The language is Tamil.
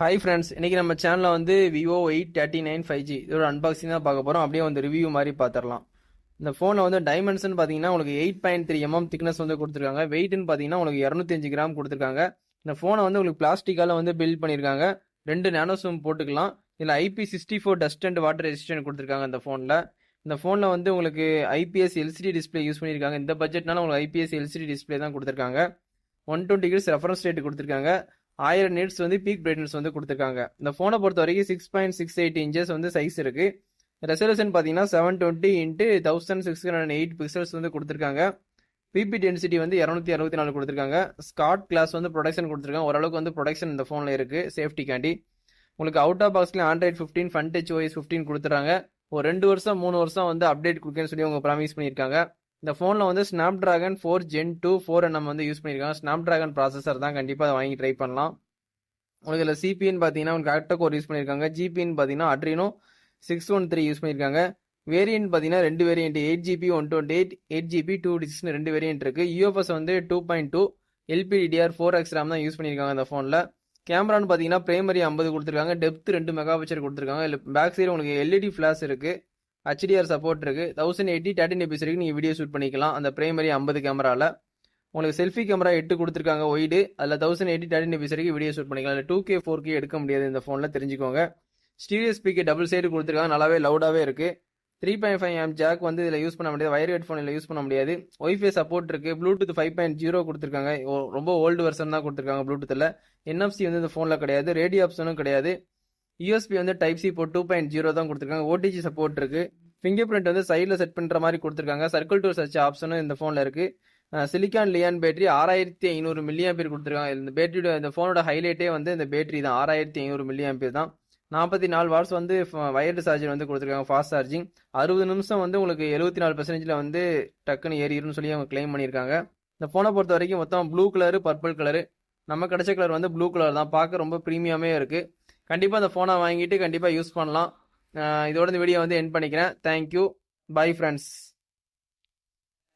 ஹாய் ஃப்ரெண்ட்ஸ், இன்னைக்கு நம்ம சேனலில் வந்து விவோ 839 5G இதோட அன்பாக்சிங் தான் பார்க்க போகிறோம். அப்படியே வந்து ரிவ்யூ மாதிரி பார்த்துடலாம். இந்த ஃபோனில் வந்து டைமென்ஷன் பார்த்தீங்கன்னா உங்களுக்கு 8.3 mm திக்னஸ் வந்து கொடுத்துருக்காங்க. வெயிட்னு பார்த்தீங்கன்னா உங்களுக்கு 205 கிராம் கொடுத்துருக்காங்க. இந்த ஃபோனை வந்து உங்களுக்கு பிளாஸ்டிக்கால வந்து பில்ட் பண்ணியிருக்காங்க. 2 நேனோ சிம் போட்டுக்கலாம். இதில் IP64 dust and water resistant கொடுத்துருக்காங்க இந்த ஃபோனில். இந்த ஃபோனில் வந்து உங்களுக்கு ஐபிஎஸ் எல்சிடி டிஸ்பிளே யூஸ் பண்ணியிருக்காங்க. இந்த பட்ஜெட்னால உங்களுக்கு ஐபிஎஸ் எல்சிடி டிஸ்பிளே தான் கொடுத்துருக்காங்க. 120 ஹெர்ட்ஸ் ரெஃபரன்ஸ் ரேட் கொடுத்துருக்காங்க. 1000 நிட்ஸ் வந்து பீக் பிரைட்னஸ் வந்து கொடுத்துருக்காங்க. இந்த ஃபோனை பொறுத்த வரைக்கும் 6.68 இன்ச்சஸ் வந்து சைஸ் இருக்கு. ரெசல்யூஷன் பார்த்தீங்கன்னா 720 x 1608 பிக்சல்ஸ் வந்து கொடுத்துருக்காங்க. பிபி டென்சிட்டி வந்து 264 கொடுத்துருக்காங்க. ஸ்காட் கிளாஸ் வந்து ப்ரொடக்ஷன் கொடுத்துருக்காங்க. ஓரளவுக்கு வந்து ப்ரொடக்ஷன் இந்த ஃபோனில் இருக்கு சேஃப்டிக்காண்டி. உங்களுக்கு அவுட் ஆஃப் பாக்ஸ்ல ஆண்ட்ராய்ட் 15 ஃபன் டச் OS 15 கொடுத்துறாங்க. ஒரு 2 வருஷம் 3 வருஷம் வந்து அப்டேட் கொடுக்குன்னு சொல்லி அவங்க ப்ராமிஸ் பண்ணியிருக்காங்க. இந்த ஃபோனில் வந்து ஸ்னாப் டிராகன் 4 Gen 2 4nm வந்து யூஸ் பண்ணியிருக்காங்க. ஸ்னாப் டிராகன் ப்ராசஸர் தான், கண்டிப்பாக அதை வாங்கி ட்ரை பண்ணலாம். உங்களுக்கு இதில் சிபின்னு பார்த்தீங்கன்னா உங்களுக்கு ஆக்டா கோர் யூஸ் பண்ணியிருக்காங்க. ஜிபின்னு பார்த்தீங்கன்னா அட்ரினோ 613 யூஸ் பண்ணியிருக்காங்க. வேரியன்ட் பார்த்தீங்கன்னா 2 வேரியன்ட் 8GB 128 8GB 256 2 வேரியன்ட் இருக்கு. யூஎஃப்எஸ் வந்து 2.2 LPDDR4X RAM தான் யூஸ் பண்ணியிருக்காங்க இந்த ஃபோனில். கேமரான்னு பார்த்தீங்கன்னா பிரைமரி 50 கொடுத்துருக்காங்க. டெப்த் 2 மெகாபிக்சல் கொடுத்துருக்காங்க. இல்லை பேக் சைடு உங்களுக்கு எல்இடி ஃபிளாஷ் இருக்கு. HDR சப்போர்ட் இருக்கு. 1080 13fps வரைக்கும் நீங்கள் வீடியோ ஷூட் பண்ணிக்கலாம் அந்த பிரைமரி 50 கேமராவில். உங்களுக்கு செல்ஃபி கேமரா 8 கொடுத்துருக்காங்க ஒய்டு. அதில் 1080 13fps வரைக்கும் வீடியோ ஷூட் பண்ணிக்கலாம். இல்லை 2K 4K எடுக்க முடியாது இந்த ஃபோனில், தெரிஞ்சுக்கோங்க. ஸ்டீரியோ ஸ்பீக்கர் டபுள் சைடு கொடுத்துருக்காங்க, நல்லாவே லவுடாகவே இருக்கு. 3.5 ஜாக் வந்து இதில் யூஸ் பண்ண முடியாது. வயர் ஹெட்ஃபோன் இதில் யூஸ் பண்ண முடியாது. ஒய்ஃபை சப்போர்ட் இருக்கு. ப்ளூடூத் 5.0 கொடுத்துருக்காங்க. ரொம்ப ஓல்டு வெர்ஷன் தான் கொடுத்துருக்காங்க ப்ளூடூத்தில். NFC வந்து இந்த ஃபோனில் கிடையாது. ரேடியோ ஆப்ஷனும் கிடையாது. USB வந்து டைப் சி போர்ட் 2.0 தான் கொடுத்துருக்காங்க. OTG சப்போர்ட் இருக்கு. ஃபிங்கர் பிரிண்ட் வந்து சைடில் செட் பண்ணுற மாதிரி கொடுத்துருக்காங்க. சர்க்கிள் டு சர்ச் ஆப்ஷனும் இந்த ஃபோனில் இருக்கு. சிலிக்கான் லியான் பேட்டரி 6500 mAh கொடுத்துருக்காங்க. இந்த பேட்டரியோட இந்த ஃபோனோட ஹைலைட்டே வந்து இந்த பேட்டரி தான். 6500 mAh தான். 44 வாட்ஸ் வந்து வயர்டு சார்ஜர் வந்து கொடுத்துருக்காங்க, ஃபாஸ்ட் சார்ஜிங். 60 நிமிஷம் வந்து உங்களுக்கு 74% வந்து டக்குன்னு ஏறிடும்னு சொல்லி அவங்க கிளைம் பண்ணியிருக்காங்க. இந்த ஃபோனை பொறுத்த வரைக்கும் மொத்தம் ப்ளூ கலரு பர்பிள் கலரு. நம்ம கிடைச்ச கலர் வந்து ப்ளூ கலர் தான். பார்க்க ரொம்ப ப்ரீமியமே இருக்கு. கண்டிப்பாக அந்த ஃபோனை வாங்கிட்டு கண்டிப்பாக யூஸ் பண்ணலாம். இதோட இந்த வீடியோ வந்து எண்ட் பண்ணிக்கிறேன். Thank you, bye friends.